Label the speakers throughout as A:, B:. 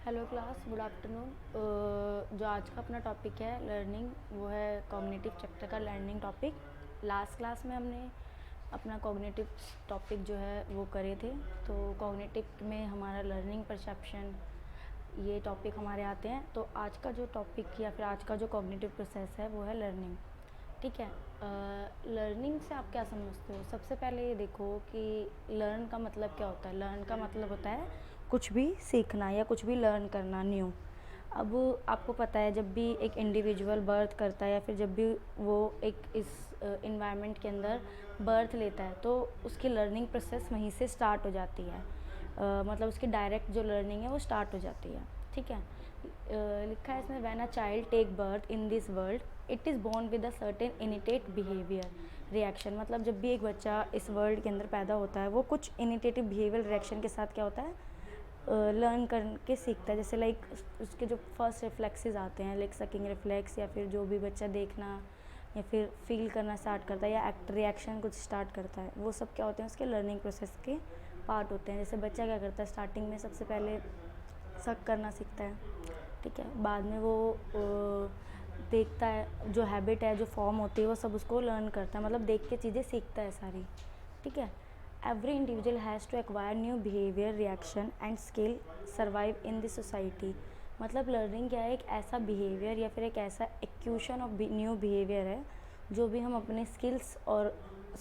A: Hello class, good afternoon. जो आज का अपना टॉपिक है लर्निंग, वो है कॉग्निटिव चैप्टर का लर्निंग टॉपिक। लास्ट क्लास में हमने अपना कॉग्निटिव टॉपिक जो है वो करे थे। तो कॉग्निटिव में हमारा लर्निंग, परसेप्शन, ये टॉपिक हमारे आते हैं। तो आज का जो टॉपिक या फिर आज का जो कॉग्निटिव प्रोसेस है वो है लर्निंग। ठीक है। लर्निंग से आप क्या समझते हो? सबसे पहले ये देखो कि लर्न का मतलब क्या होता है। लर्न का मतलब होता है कुछ भी सीखना या कुछ भी लर्न करना न्यू। अब आपको पता है, जब भी एक इंडिविजुअल बर्थ करता है या फिर जब भी वो एक इस इन्वायरमेंट के अंदर बर्थ लेता है, तो उसकी लर्निंग प्रोसेस वहीं से स्टार्ट हो जाती है। मतलब उसकी डायरेक्ट जो लर्निंग है वो स्टार्ट हो जाती है। ठीक है। लिखा है इसमें, when a child take birth in this world it is born with a certain innate behaviour reaction. मतलब जब भी एक बच्चा इस वर्ल्ड के अंदर पैदा होता है, वो कुछ इनिटेटिव बिहेवियर रिएक्शन के साथ क्या होता है, लर्न करके सीखता है। जैसे लाइक उसके जो फर्स्ट रिफ्लेक्सेस आते हैं, लाइक सकिंग रिफ्लेक्स, या फिर जो भी बच्चा देखना या फिर फील करना स्टार्ट करता है या एक्ट रिएक्शन कुछ स्टार्ट करता है, वो सब क्या होते हैं, उसके लर्निंग प्रोसेस के पार्ट होते हैं। जैसे बच्चा क्या करता है, स्टार्टिंग में सबसे पहले शक करना सीखता है। ठीक है। बाद में वो देखता है, जो हैबिट है, जो फॉर्म होती है, वो सब उसको लर्न करता है। मतलब देख के चीज़ें सीखता है सारी। ठीक है। Every individual has to acquire new behaviour, reaction and skill survive in this society. मतलब लर्निंग क्या है, एक ऐसा बिहेवियर या फिर एक ऐसा एक्यूशन ऑफ न्यू बिहेवियर है जो भी हम अपने स्किल्स और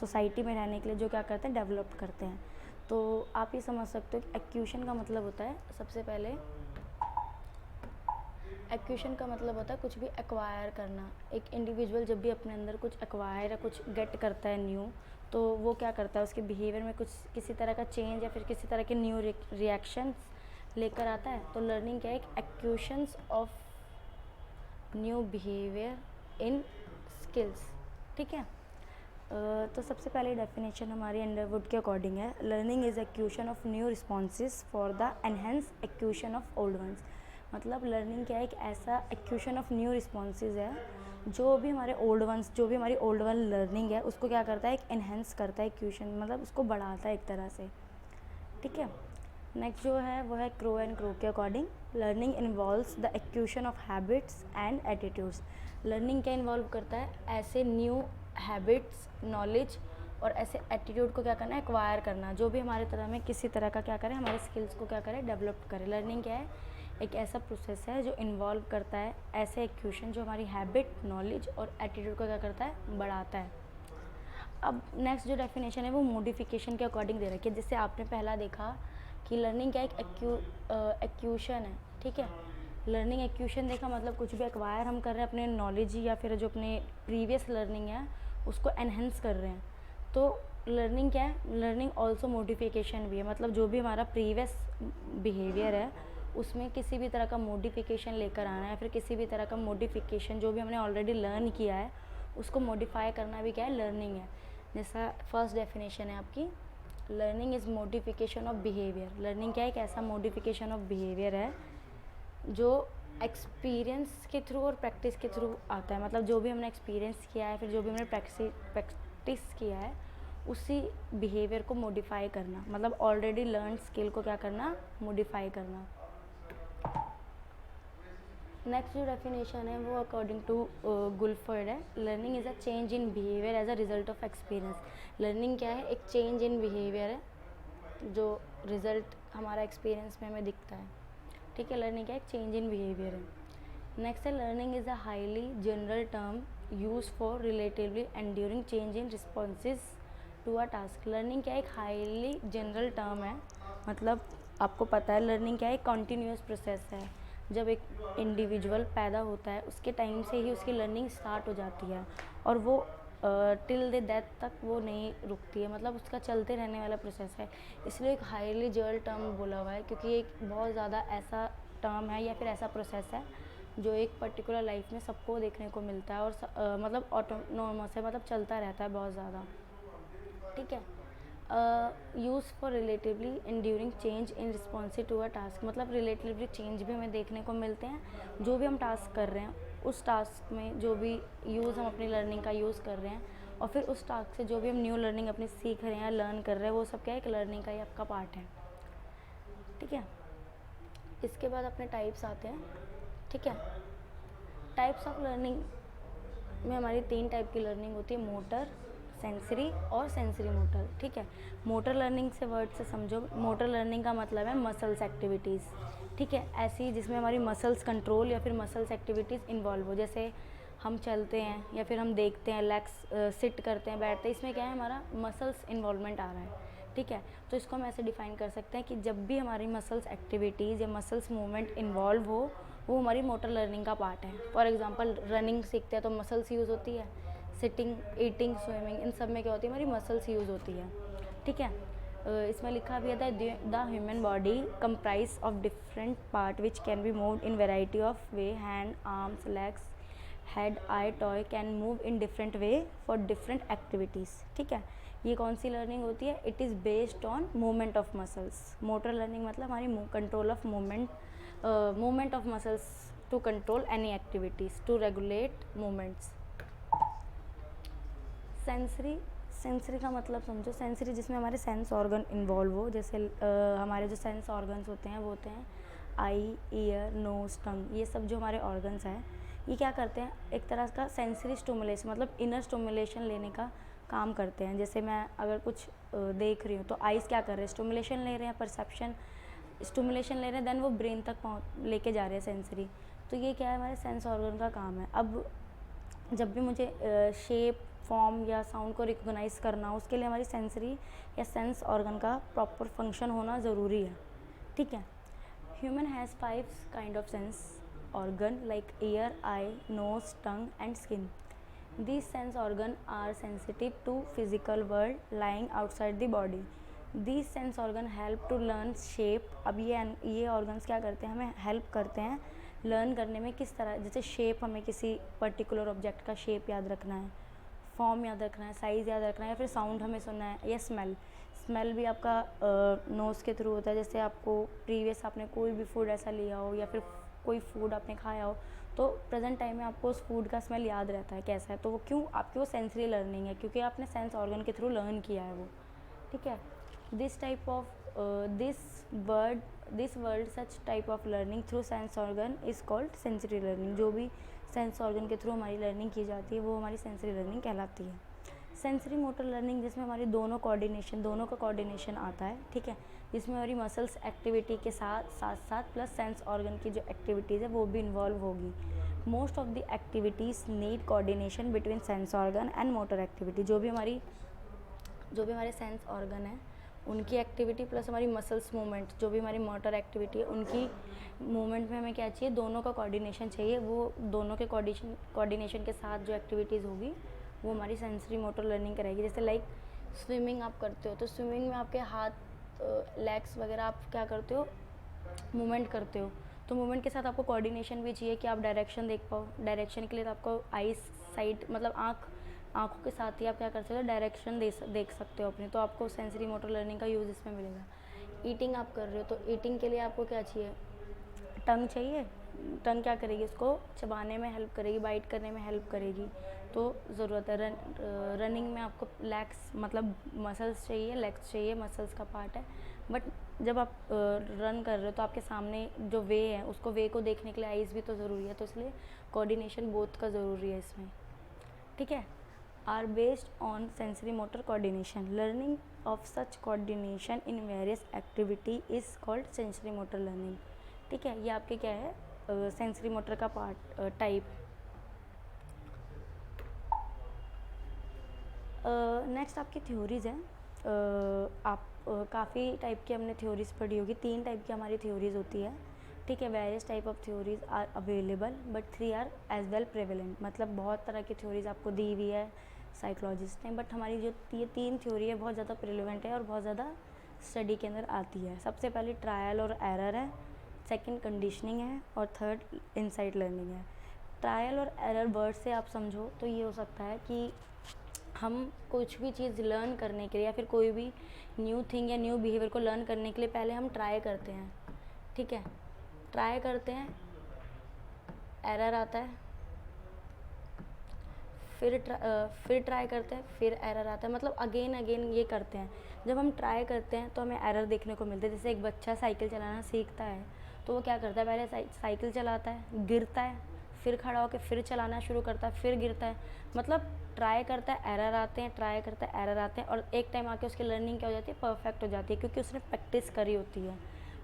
A: सोसाइटी में रहने के लिए जो क्या करते हैं, डेवलप करते हैं। तो आप ये समझ सकते हो कि एक्यूशन का मतलब होता है, सबसे पहले एक्यूशन का मतलब होता है कुछ भी एक्वायर करना। एक इंडिविजुअल जब भी अपने अंदर कुछ एक्वायर या कुछ गेट करता है न्यू, तो वो क्या करता है, उसके बिहेवियर में कुछ किसी तरह का चेंज या फिर किसी तरह के न्यू रिएक्शंस लेकर आता है। तो लर्निंग क्या है, एक acquisitions of new behaviour in skills. ठीक है। तो सबसे पहले डेफिनेशन हमारी अंडरवुड के अकॉर्डिंग है, learning is acquisition of new responses for the enhance acquisition of old ones. मतलब लर्निंग क्या है, एक ऐसा एक्यूशन ऑफ न्यू रिस्पॉन्सेज है जो भी हमारे ओल्ड वंस, जो भी हमारी ओल्ड वन लर्निंग है, उसको क्या करता है, एक एनहेंस करता है। एक्यूशन मतलब उसको बढ़ाता है एक तरह से। ठीक है। नेक्स्ट जो है वो है क्रो एंड क्रो के according, learning involves the acquisition of habits and attitudes. Learning क्या इन्वॉल्व करता है, ऐसे न्यू हैबिट्स, नॉलेज और ऐसे एटीट्यूड को क्या करना है, एक्वायर करना, जो भी हमारे तरह में किसी तरह का क्या करें, हमारे स्किल्स को क्या करें, डेवलप करें। लर्निंग क्या है, एक ऐसा प्रोसेस है जो इन्वॉल्व करता है ऐसे एक्यूशन जो हमारी हैबिट, नॉलेज और एटीट्यूड को क्या करता है, बढ़ाता है। अब नेक्स्ट जो डेफिनेशन है वो मॉडिफिकेशन के अकॉर्डिंग दे रखी है। जिससे आपने पहला देखा कि लर्निंग क्या एक एक्यूशन है। ठीक है। लर्निंग एक्यूशन देखा, मतलब कुछ भी एक्वायर हम कर रहे हैं अपने नॉलेज या फिर जो अपने प्रीवियस लर्निंग है उसको एनहेंस कर रहे हैं। तो लर्निंग क्या है, लर्निंग ऑल्सो मॉडिफिकेशन भी है। मतलब जो भी हमारा प्रीवियस बिहेवियर है उसमें किसी भी तरह का मॉडिफिकेशन लेकर आना है, फिर किसी भी तरह का मॉडिफिकेशन जो भी हमने ऑलरेडी लर्न किया है उसको मॉडिफाई करना भी क्या है, लर्निंग है। जैसा फर्स्ट डेफिनेशन है आपकी, learning is modification of behaviour. Learning क्या है, एक ऐसा मॉडिफिकेशन ऑफ बिहेवियर है जो एक्सपीरियंस के थ्रू और प्रैक्टिस के थ्रू आता है। मतलब जो भी हमने एक्सपीरियंस किया है, फिर जो भी हमने प्रैक्टिस किया है, उसी बिहेवियर को मॉडिफाई करना। मतलब ऑलरेडी लर्न स्किल को क्या करना, मॉडिफाई करना। नेक्स्ट जो डेफिनेशन है वो अकॉर्डिंग टू गुलफर्ड है, learning is a change in behaviour as a result of experience. Learning क्या है, एक चेंज इन बिहेवियर है जो रिजल्ट हमारा एक्सपीरियंस में हमें दिखता है। ठीक है। लर्निंग क्या है, एक चेंज इन बिहेवियर है। नेक्स्ट है, learning is a highly general term use for relatively enduring change in responses to a task. Learning क्या है, एक हाईली जनरल टर्म है। मतलब आपको पता है लर्निंग क्या है, एक कॉन्टीन्यूस प्रोसेस है। जब एक इंडिविजुअल पैदा होता है उसके टाइम से ही उसकी लर्निंग स्टार्ट हो जाती है और वो टिल द डेथ तक वो नहीं रुकती है। मतलब उसका चलते रहने वाला प्रोसेस है। इसलिए एक हाईली जनरल टर्म बोला हुआ है, क्योंकि एक बहुत ज़्यादा ऐसा टर्म है या फिर ऐसा प्रोसेस है जो एक पर्टिकुलर लाइफ में सबको देखने को मिलता है और मतलब ऑटोनोमस है, मतलब चलता रहता है बहुत ज़्यादा। ठीक है। Use for relatively enduring change in responsive to a task. मतलब रिलेटिवली चेंज भी हमें देखने को मिलते हैं जो भी हम टास्क कर रहे हैं, उस टास्क में जो भी यूज़ हम अपनी लर्निंग का यूज़ कर रहे हैं, और फिर उस टास्क से जो भी हम न्यू लर्निंग अपनी सीख रहे हैं, लर्न कर रहे हैं, वो सब क्या है, एक लर्निंग का ही आपका पार्ट है। ठीक है। इसके बाद अपने टाइप्स आते हैं, ठीक है। टाइप्स ऑफ लर्निंग में हमारी 3 टाइप की लर्निंग होती है, मोटर, सेंसरी और सेंसरी मोटर, ठीक है। मोटर लर्निंग से वर्ड से समझो, मोटर लर्निंग का मतलब है मसल्स एक्टिविटीज़, ठीक है, ऐसी जिसमें हमारी मसल्स कंट्रोल या फिर मसल्स एक्टिविटीज़ इन्वॉल्व हो, जैसे हम चलते हैं या फिर हम देखते हैं, लेग्स सिट करते हैं, बैठते हैं, इसमें क्या है, हमारा मसल्स इन्वॉल्वमेंट आ रहा है, ठीक है। तो इसको हम ऐसे डिफाइन कर सकते हैं कि जब भी हमारी मसल्स एक्टिविटीज़ या मसल्स मूवमेंट इन्वॉल्व हो, वो हमारी मोटर लर्निंग का पार्ट है। फॉर एग्जांपल रनिंग सीखते हैं तो मसल्स यूज़ होती है, सिटिंग, ईटिंग, स्विमिंग, इन सब में क्या होती है, हमारी मसल्स यूज़ होती है, ठीक है। इसमें लिखा भी था the human body comprise of different part which can be moved in variety of way, hand, arms, legs, head, eye, toy can move in different way for different activities, ठीक है। ये कौन सी लर्निंग होती है, it is based on movement of muscles. Motor learning मतलब हमारी control of movement of muscles to control any activities, to regulate movements. Sensory का मतलब समझो, सेंसरी जिसमें हमारे सेंस ऑर्गन इन्वॉल्व हो, जैसे हमारे जो सेंस ऑर्गन्स होते हैं वो होते हैं आई, ईयर, नोज, टंग, ये सब जो हमारे ऑर्गन्स हैं, ये क्या करते हैं, एक तरह का सेंसरी स्टिमुलेशन मतलब इनर स्टिमुलेशन लेने का काम करते हैं। जैसे मैं अगर कुछ देख रही हूँ तो आइज़ क्या कर रहे हैं, स्टिमुलेशन ले रहे हैं, परसेप्शन स्टिमुलेशन ले रहे हैं, देन वो ब्रेन तक लेके जा रहे हैं सेंसरी। तो ये क्या है, हमारे सेंस ऑर्गन का काम है। अब जब भी मुझे शेप, फॉर्म या साउंड को रिकॉग्नाइज करना हो, उसके लिए हमारी सेंसरी या सेंस ऑर्गन का प्रॉपर फंक्शन होना ज़रूरी है, ठीक है। Human has 5 kind of sense organ like ear, eye, nose, tongue and skin. These sense organ are sensitive to physical world lying outside the body. These sense organ help to learn shape. अब ये organs क्या करते हैं, हमें help करते हैं learn करने में, किस तरह, जैसे shape, हमें किसी particular object का shape याद रखना है, फॉर्म याद रखना है, साइज़ याद रखना है, या फिर साउंड हमें सुनना है, या स्मेल भी आपका नोज़ के थ्रू होता है। जैसे आपको प्रीवियस आपने कोई भी फूड ऐसा लिया हो या फिर कोई फूड आपने खाया हो, तो प्रेजेंट टाइम में आपको उस फूड का स्मेल याद रहता है कैसा है, तो वो क्यों, आपकी वो सेंसरी लर्निंग है, क्योंकि आपने सेंस ऑर्गन के थ्रू लर्न किया है वो, ठीक है। This type of this world such type of learning through sense organ is called sensory learning. जो भी सेंस ऑर्गन के थ्रू हमारी लर्निंग की जाती है वो हमारी सेंसरी लर्निंग कहलाती है। सेंसरी मोटर लर्निंग जिसमें हमारी दोनों का कोऑर्डिनेशन आता है, ठीक है, जिसमें हमारी मसल्स एक्टिविटी के साथ प्लस सेंस ऑर्गन की जो एक्टिविटीज़ है वो भी इन्वॉल्व होगी। Most of the activities need coordination between sense organ and motor activity. जो भी हमारे सेंस ऑर्गन है उनकी एक्टिविटी प्लस हमारी मसल्स मूवमेंट, जो भी हमारी मोटर एक्टिविटी है उनकी मूवमेंट में हमें क्या चाहिए, दोनों का कोऑर्डिनेशन चाहिए। वो दोनों के कोऑर्डिनेशन के साथ जो एक्टिविटीज़ होगी वो हमारी सेंसरी मोटर लर्निंग कराएगी। जैसे लाइक स्विमिंग आप करते हो, तो स्विमिंग में आपके हाथ, लेग्स वगैरह आप क्या करते हो, मूवमेंट करते हो, तो मूवमेंट के साथ आपको कोऑर्डिनेशन भी चाहिए कि आप डायरेक्शन देख पाओ। डायरेक्शन के लिए तो आपको आईज साइड मतलब आँखों के साथ ही आप क्या कर सकते हो, डायरेक्शन देख सकते हो अपनी, तो आपको सेंसरी मोटर लर्निंग का यूज़ इसमें मिलेगा। ईटिंग आप कर रहे हो, तो ईटिंग के लिए आपको क्या चाहिए, टंग चाहिए। टंग क्या करेगी, इसको चबाने में हेल्प करेगी, बाइट करने में हेल्प करेगी, तो ज़रूरत है। रनिंग में आपको लेग्स मतलब मसल्स चाहिए, लेग्स चाहिए, मसल्स का पार्ट है। बट जब आप रन कर रहे हो तो आपके सामने जो वे है उसको वे को देखने के लिए आइज़ भी तो ज़रूरी है, तो इसलिए कोऑर्डिनेशन बोथ का ज़रूरी है इसमें, ठीक है। Are based on sensory motor coordination, learning of such coordination in various activity is called sensory motor learning, ठीक है। ये आपके क्या है, सेंसरी मोटर का पार्ट टाइप। नेक्स्ट आपकी थ्योरीज़ हैं। आप काफ़ी टाइप की हमने थ्योरीज़ पढ़ी होगी, 3 टाइप की हमारी थ्योरीज़ होती है, ठीक है। Various type of theories are available but 3 are as well prevalent, मतलब बहुत तरह की थ्योरीज़ आपको दी हुई है साइकोलॉजिस्ट ने, बट हमारी जो ये 3 थ्योरी है बहुत ज़्यादा प्रिलेवेंट है और बहुत ज़्यादा स्टडी के अंदर आती है। सबसे पहले ट्रायल और एरर है, सेकंड कंडीशनिंग है और थर्ड इनसाइट लर्निंग है। ट्रायल और एरर वर्ड से आप समझो तो ये हो सकता है कि हम कुछ भी चीज़ लर्न करने के लिए या फिर कोई भी न्यू थिंग या न्यू बिहेवियर को लर्न करने के लिए पहले हम ट्राई करते हैं, ठीक है। ट्राई करते हैं, एरर आता है, फिर ट्राई करते हैं, फिर एरर आता है, मतलब अगेन ये करते हैं। जब हम ट्राई करते हैं तो हमें एरर देखने को मिलता है। जैसे एक बच्चा साइकिल चलाना सीखता है तो वो क्या करता है, पहले साइकिल चलाता है, गिरता है, फिर खड़ा होकर फिर चलाना शुरू करता है, फिर गिरता है, मतलब ट्राई करता है, एरर आते हैं, ट्राई करता है, एरर आते हैं, और एक टाइम आके उसकी लर्निंग क्या हो जाती है, परफेक्ट हो जाती है, क्योंकि उसने प्रैक्टिस करी होती है।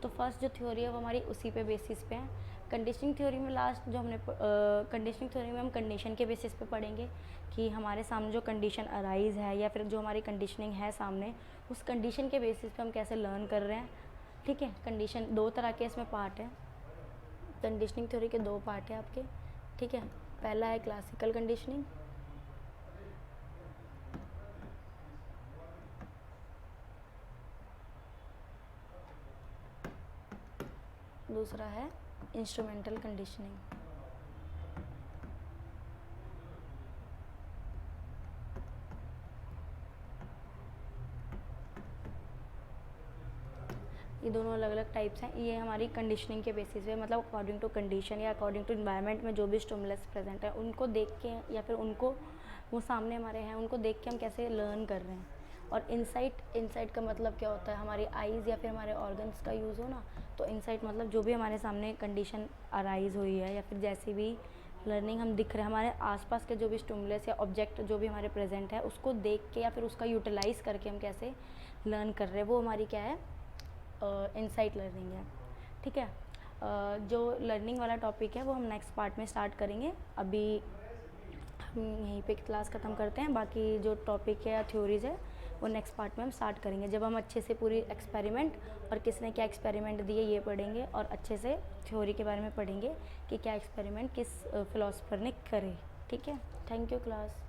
A: तो फर्स्ट जो थ्योरी है वो हमारी उसी पे बेसिस पे है। कंडीशनिंग थ्योरी में लास्ट जो हमने कंडीशनिंग थ्योरी में हम कंडीशन के बेसिस पे पढ़ेंगे कि हमारे सामने जो कंडीशन अराइज है या फिर जो हमारी कंडीशनिंग है सामने, उस कंडीशन के बेसिस पे हम कैसे लर्न कर रहे हैं। ठीक है, कंडीशन दो तरह के इसमें पार्ट है, कंडीशनिंग थ्योरी के दो पार्ट है आपके। ठीक है, पहला है क्लासिकल कंडीशनिंग, दूसरा है इंस्ट्रूमेंटल कंडीशनिंग। ये दोनों अलग अलग टाइप्स हैं। ये हमारी कंडीशनिंग के बेसिस पे, मतलब अकॉर्डिंग टू कंडीशन या अकॉर्डिंग टू इन्वायरमेंट में जो भी स्टिमुलस प्रेजेंट है उनको देख के, या फिर उनको वो सामने हमारे हैं उनको देख के हम कैसे लर्न कर रहे हैं। और इंसाइट का मतलब क्या होता है, हमारी आइज़ या फिर हमारे ऑर्गन्स का यूज़ हो ना। तो इंसाइट मतलब जो भी हमारे सामने कंडीशन अराइज हुई है या फिर जैसी भी लर्निंग हम दिख रहे हैं, हमारे आसपास के जो भी स्टिमुलस या ऑब्जेक्ट जो भी हमारे प्रेजेंट है उसको देख के या फिर उसका यूटिलाइज़ करके हम कैसे लर्न कर रहे हैं, वो हमारी क्या है, इंसाइट लर्निंग है। ठीक है, जो लर्निंग वाला टॉपिक है वो हम नेक्स्ट पार्ट में स्टार्ट करेंगे। अभी हम यहीं पे क्लास ख़त्म करते हैं, बाकी जो टॉपिक है या थ्योरीज़ है वो नेक्स्ट पार्ट में हम स्टार्ट करेंगे, जब हम अच्छे से पूरी एक्सपेरिमेंट और किसने क्या एक्सपेरिमेंट दिए ये पढ़ेंगे, और अच्छे से थ्योरी के बारे में पढ़ेंगे कि क्या एक्सपेरिमेंट किस फिलोसफर ने करे। ठीक है, थैंक यू क्लास।